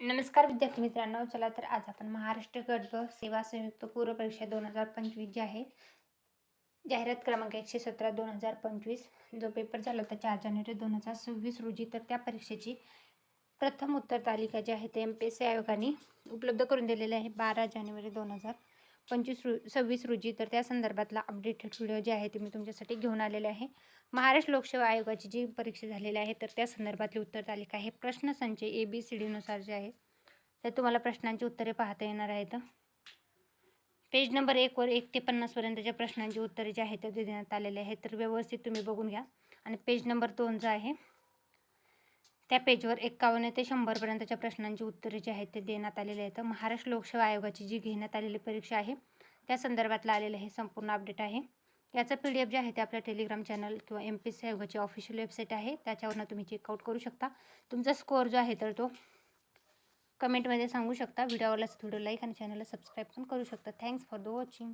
नमस्कार विद्यार्थी मित्रांनो. चला तर आज आपण महाराष्ट्र गट सेवा संयुक्त पूर्व परीक्षा 2025 जी आहे, जाहिरात क्रमांक 117 2025 जो पेपर झाला होता 4 जानेवारी 2026 रोजी. तर त्या परीक्षेची प्रथम उत्तर तालिका जी आहे ते MPSC आयोगाने उपलब्ध करून दिलेली आहे 12 जानेवारी 2026 रोजी. तर त्या संदर्भातला अपडेटेड व्हिडिओ जे आहे ते मी तुमच्यासाठी घेऊन आलेले आहे. महाराष्ट्र लोकसेवा आयोगाची जी परीक्षा झालेली आहे तर त्या संदर्भातली उत्तर तालिका आहे. प्रश्नसंच ABCD नुसार जे आहे तर तुम्हाला प्रश्नांची उत्तरे पाहता येणार आहेत. पेज नंबर 1 वर 1 ते 50 पर्यंतच्या प्रश्नांची उत्तरे जे आहेत ते देण्यात आलेले आहेत. तर व्यवस्थित तुम्ही बघून घ्या. आणि पेज नंबर 2 जो आहे त्या पेजवर 51 ते 100 पर्यंतच्या प्रश्नांची उत्तरे जे आहेत ते देण्यात आलेले आहेत. महाराष्ट्र लोकसेवा आयोगाची जी घेण्यात आलेली परीक्षा आहे त्या संदर्भातला आलेलं हे संपूर्ण अपडेट आहे. याचा PDF जे आहे ते आपल्या टेलिग्राम चॅनल किंवा MPSC आयोगाची ऑफिशियल वेबसाईट आहे त्याच्यावरून तुम्ही चेकआउट करू शकता. तुमचा स्कोअर जो आहे तर तो कमेंटमध्ये सांगू शकता. व्हिडिओ आवडल्यास व्हिडिओ लाईक आणि चॅनलला सबस्क्राईब पण करू शकता. Thanks for the watching.